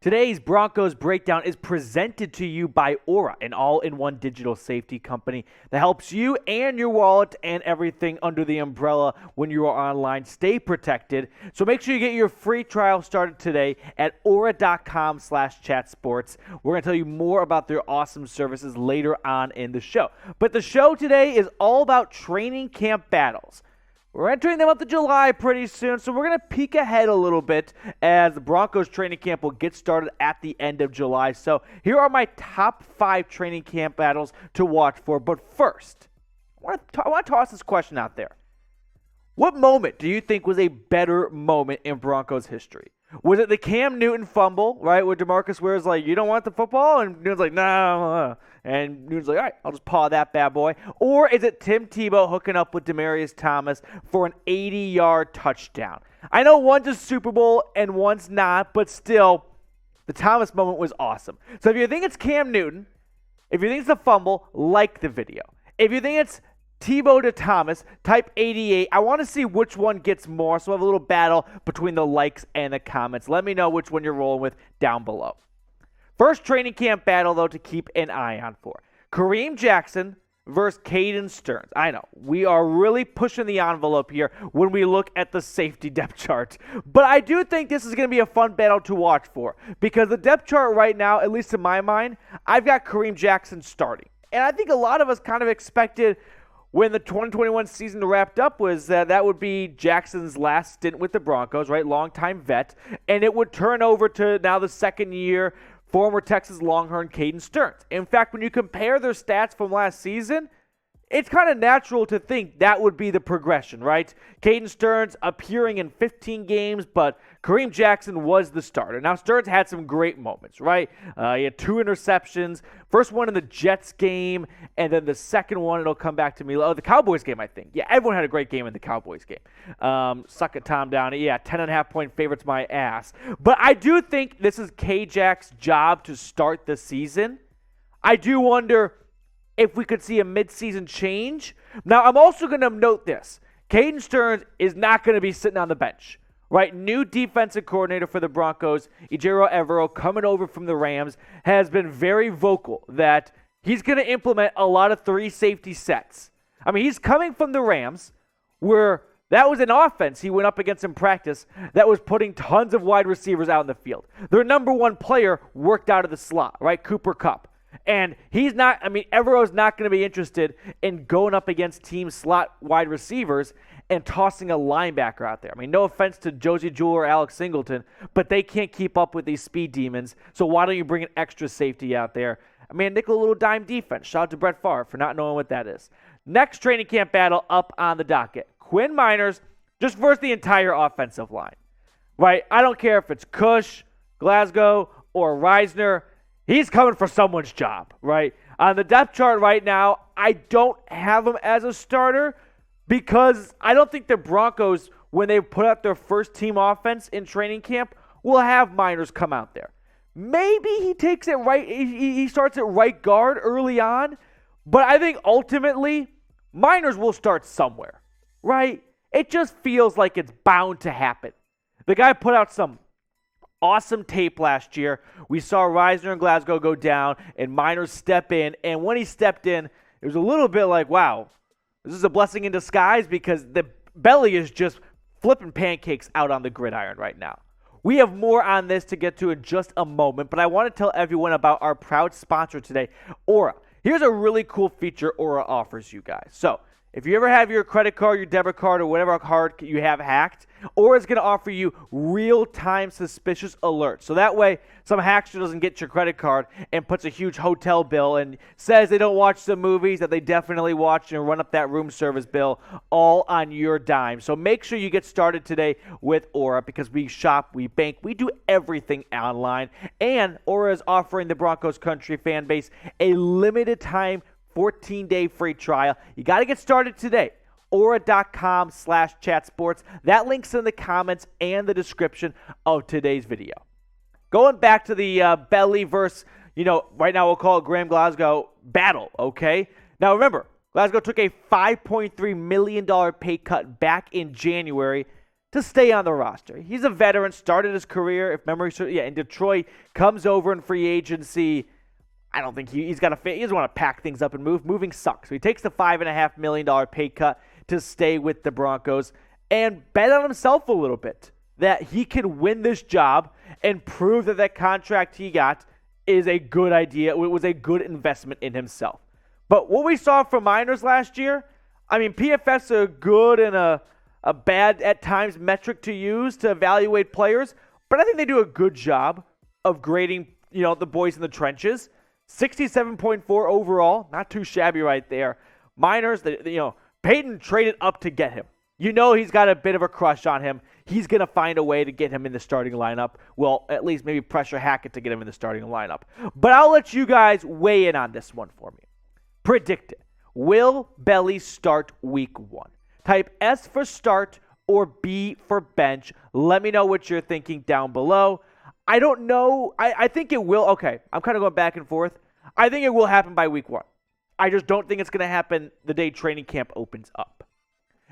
Today's Broncos Breakdown is presented to you by Aura, an all-in-one digital safety company that helps you and your wallet and everything under the umbrella when you are online stay protected. So make sure you get your free trial started today at aura.com/chatsports. We're going to tell you more about their awesome services later on in the show. But the show today is all about training camp battles. We're entering the month of July pretty soon, so we're going to peek ahead a little bit as the Broncos training camp will get started at the end of July. So here are my top 5 training camp battles to watch for. But first, I want to toss this question out there. What moment do you think was a better moment in Broncos history? Was it the Cam Newton fumble, right, where Demaryius Ware's like, you don't want the football? And Newton's like, no. And Newton's like, all right, I'll just paw that bad boy. Or is it Tim Tebow hooking up with Demaryius Thomas for an 80-yard touchdown? I know one's a Super Bowl and one's not, but still, the Thomas moment was awesome. So if you think it's Cam Newton, if you think it's a fumble, like the video. If you think it's Tebow to Thomas, type 88. I want to see which one gets more, so we'll have a little battle between the likes and the comments. Let me know which one you're rolling with down below. First training camp battle, though, to keep an eye on for. Kareem Jackson versus Caden Stearns. I know, we are really pushing the envelope here when we look at the safety depth chart. But I do think this is going to be a fun battle to watch for, because the depth chart right now, at least in my mind, I've got Kareem Jackson starting. And I think a lot of us kind of expected when the 2021 season wrapped up was that would be Jackson's last stint with the Broncos, right? Longtime vet. And it would turn over to now the second year, former Texas Longhorn Caden Stearns. In fact, when you compare their stats from last season, it's kind of natural to think that would be the progression, right? Caden Stearns appearing in 15 games, but Kareem Jackson was the starter. Now, Stearns had some great moments, right? He had 2 interceptions. First one in the Jets game, and then the second one, it'll come back to me. Oh, the Cowboys game, I think. Yeah, everyone had a great game in the Cowboys game. Suck it, Tom Downey. Yeah, 10.5-point favorites, my ass. But I do think this is K-Jack's job to start the season. I do wonder if we could see a midseason change. Now, I'm also going to note this. Caden Stearns is not going to be sitting on the bench, right? New defensive coordinator for the Broncos, Ejiro Evero, coming over from the Rams, has been very vocal that he's going to implement a lot of 3 safety sets. I mean, he's coming from the Rams, where that was an offense he went up against in practice that was putting tons of wide receivers out in the field. Their number 1 player worked out of the slot, right? Cooper Kupp. And Evero's not going to be interested in going up against team slot wide receivers and tossing a linebacker out there. I mean, no offense to Josie Jewell or Alex Singleton, but they can't keep up with these speed demons. So why don't you bring an extra safety out there? I mean, nickel little dime defense. Shout out to Brett Favre for not knowing what that is. Next training camp battle up on the docket. Quinn Meinerz just versus the entire offensive line. Right? I don't care if it's Cush, Glasgow, or Reisner. He's coming for someone's job, right? On the depth chart right now, I don't have him as a starter because I don't think the Broncos, when they put out their first team offense in training camp, will have Meinerz come out there. Maybe he takes it right, he starts at right guard early on, but I think ultimately Meinerz will start somewhere, right? It just feels like it's bound to happen. The guy put out some awesome tape last year. We saw Reisner and Glasgow go down and Meinerz step in. And when he stepped in, it was a little bit like, wow, this is a blessing in disguise because the belly is just flipping pancakes out on the gridiron right now. We have more on this to get to in just a moment, but I want to tell everyone about our proud sponsor today, Aura. Here's a really cool feature Aura offers you guys. So if you ever have your credit card, your debit card, or whatever card you have hacked, Aura is going to offer you real-time suspicious alerts. So that way, some hacker doesn't get your credit card and puts a huge hotel bill and says they don't watch the movies that they definitely watch and run up that room service bill all on your dime. So make sure you get started today with Aura because we shop, we bank, we do everything online. And Aura is offering the Broncos Country fan base a limited time 14-day free trial. You got to get started today. Aura.com/chatsports. That link's in the comments and the description of today's video. Going back to the belly versus, right now we'll call it Graham Glasgow battle, okay? Now remember, Glasgow took a $5.3 million pay cut back in January to stay on the roster. He's a veteran, started his career, if memory serves, in Detroit, comes over in free agency. I don't think he doesn't want to pack things up and move. Moving sucks. So he takes the $5.5 million pay cut to stay with the Broncos and bet on himself a little bit that he can win this job and prove that that contract he got is a good idea. It was a good investment in himself. But what we saw from Meinerz last year, I mean, PFF's a good and a bad at times metric to use to evaluate players, but I think they do a good job of grading, the boys in the trenches. 67.4 overall, not too shabby right there. Meinerz, Peyton traded up to get him. He's got a bit of a crush on him. He's going to find a way to get him in the starting lineup. Well, at least maybe pressure Hackett to get him in the starting lineup. But I'll let you guys weigh in on this one for me. Predict it. Will Belly start week 1? Type S for start or B for bench. Let me know what you're thinking down below. I don't know. I think it will. Okay, I'm kind of going back and forth. I think it will happen by week 1. I just don't think it's going to happen the day training camp opens up.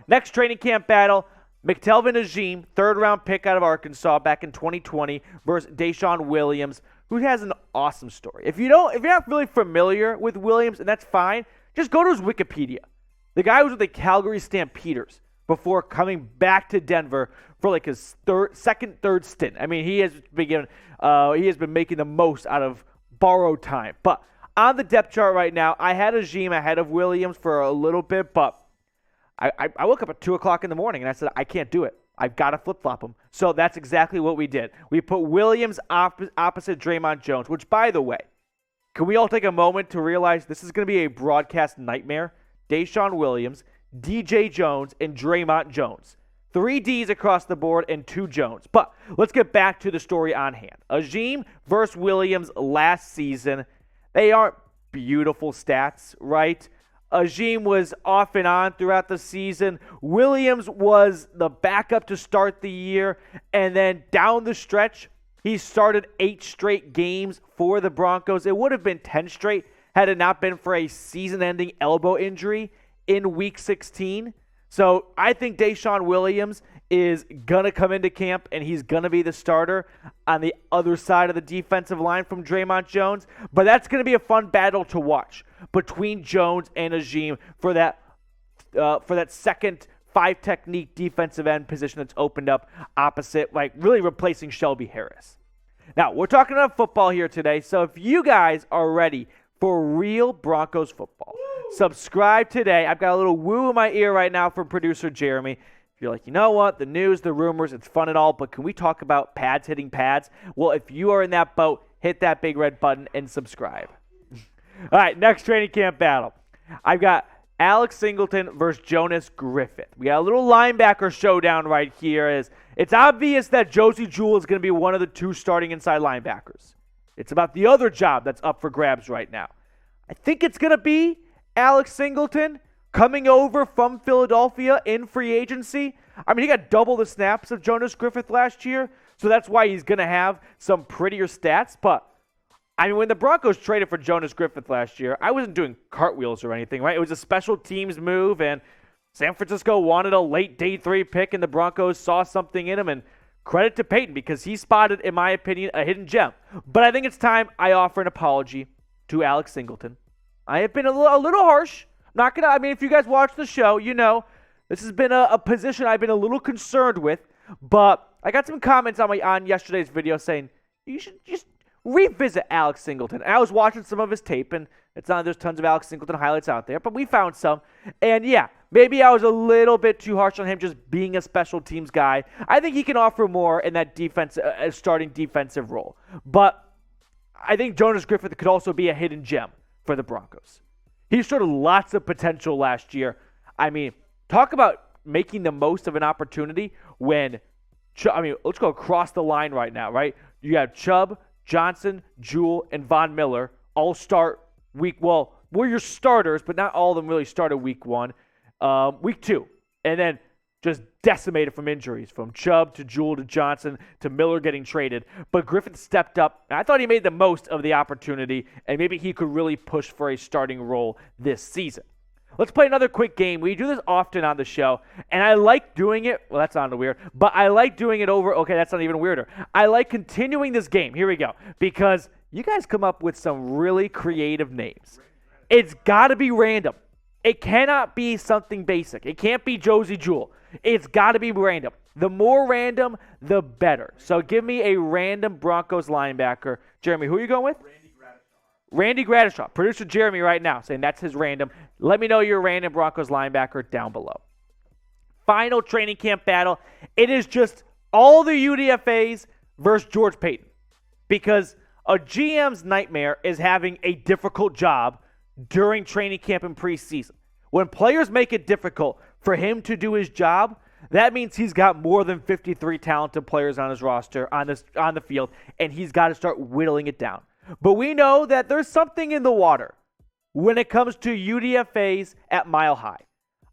Next training camp battle, McTelvin Agim, third-round pick out of Arkansas back in 2020 versus Deshaun Williams, who has an awesome story. If you're not really familiar with Williams, and that's fine, just go to his Wikipedia. The guy was with the Calgary Stampeders before coming back to Denver for like his third stint. I mean, he has been making the most out of borrowed time. But on the depth chart right now, I had Agim ahead of Williams for a little bit, but I woke up at 2 o'clock in the morning and I said, I can't do it. I've got to flip-flop him. So that's exactly what we did. We put Williams opposite Draymond Jones, which, by the way, can we all take a moment to realize this is going to be a broadcast nightmare? Deshaun Williams, DJ Jones, and Draymond Jones. 3 Ds across the board and 2 Jones. But let's get back to the story on hand. Agim versus Williams last season. They aren't beautiful stats, right? Agim was off and on throughout the season. Williams was the backup to start the year. And then down the stretch, he started 8 straight games for the Broncos. It would have been 10 straight had it not been for a season-ending elbow injury in Week 16. So I think Deshaun Williams is going to come into camp and he's going to be the starter on the other side of the defensive line from Draymond Jones. But that's going to be a fun battle to watch between Jones and Agim for that second 5-technique defensive end position that's opened up opposite, like really replacing Shelby Harris. Now, we're talking about football here today, so if you guys are ready for real Broncos football, subscribe today. I've got a little woo in my ear right now from producer Jeremy. If you're like, you know what, the news, the rumors, it's fun and all, but can we talk about pads hitting pads? Well, if you are in that boat, hit that big red button and subscribe. All right, next training camp battle. I've got Alex Singleton versus Jonas Griffith. We got a little linebacker showdown right here. It's obvious that Josie Jewell is going to be one of the 2 starting inside linebackers. It's about the other job that's up for grabs right now. I think it's going to be Alex Singleton coming over from Philadelphia in free agency. I mean, he got double the snaps of Jonas Griffith last year, so that's why he's going to have some prettier stats. But, I mean, when the Broncos traded for Jonas Griffith last year, I wasn't doing cartwheels or anything, right? It was a special teams move, and San Francisco wanted a late day 3 pick, and the Broncos saw something in him, and credit to Peyton because he spotted, in my opinion, a hidden gem. But I think it's time I offer an apology to Alex Singleton. I have been a little harsh. If you guys watch the show, you know this has been a position I've been a little concerned with. But I got some comments on yesterday's video saying you should just revisit Alex Singleton. And I was watching some of his tape, and it's not there's tons of Alex Singleton highlights out there, but we found some. And yeah, maybe I was a little bit too harsh on him just being a special teams guy. I think he can offer more in that starting defensive role. But I think Jonas Griffith could also be a hidden gem for the Broncos. He showed lots of potential last year. I mean, talk about making the most of an opportunity when, let's go across the line right now, right? You have Chubb, Johnson, Jewell, and Von Miller all start we're your starters, but not all of them really started week 1. Week 2, and then just decimated from injuries, from Chubb to Jewell to Johnson to Miller getting traded. But Griffith stepped up, and I thought he made the most of the opportunity, and maybe he could really push for a starting role this season. Let's play another quick game. We do this often on the show, and I like doing it. Well, that's not weird, but I like doing it over. Okay, that's not even weirder. I like continuing this game. Here we go. Because you guys come up with some really creative names. It's got to be random. It cannot be something basic. It can't be Josie Jewell. It's got to be random. The more random, the better. So give me a random Broncos linebacker. Jeremy, who are you going with? Randy Gradishaw. Producer Jeremy right now saying that's his random. Let me know your random Broncos linebacker down below. Final training camp battle. It is just all the UDFAs versus George Paton. Because a GM's nightmare is having a difficult job during training camp and preseason. When players make it difficult for him to do his job, that means he's got more than 53 talented players on his roster on the field, and he's got to start whittling it down. But we know that there's something in the water when it comes to UDFAs at Mile High.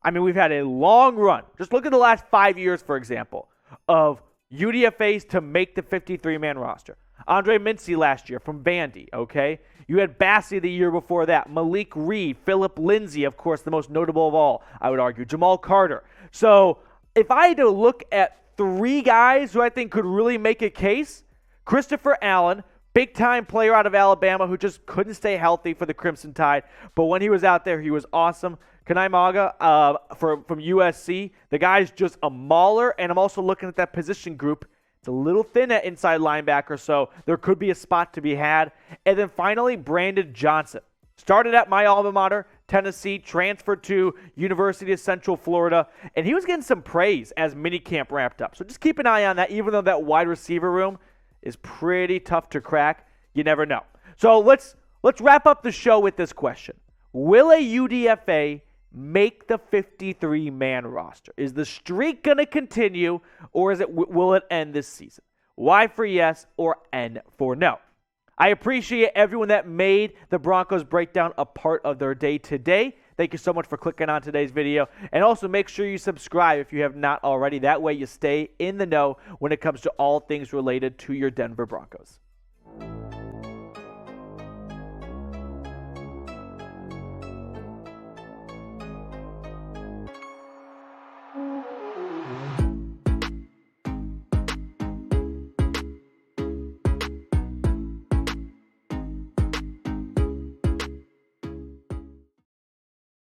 I mean, we've had a long run. Just look at the last 5 years, for example, of UDFAs to make the 53-man roster. Andre Mincy last year from Bandy, okay? You had Bassey the year before that. Malik Reed, Philip Lindsay, of course, the most notable of all, I would argue. Jamal Carter. So if I had to look at 3 guys who I think could really make a case, Christopher Allen, big-time player out of Alabama who just couldn't stay healthy for the Crimson Tide. But when he was out there, he was awesome. Kanai Maga from USC. The guy's just a mauler, and I'm also looking at that position group. It's a little thin at inside linebacker, so there could be a spot to be had. And then finally, Brandon Johnson. Started at my alma mater, Tennessee, transferred to University of Central Florida, and he was getting some praise as minicamp wrapped up. So just keep an eye on that, even though that wide receiver room is pretty tough to crack. You never know. So let's wrap up the show with this question. Will a UDFA make the 53-man roster? Is the streak going to continue, or will it end this season? Y for yes or N for no. I appreciate everyone that made the Broncos breakdown a part of their day today. Thank you so much for clicking on today's video. And also make sure you subscribe if you have not already. That way you stay in the know when it comes to all things related to your Denver Broncos.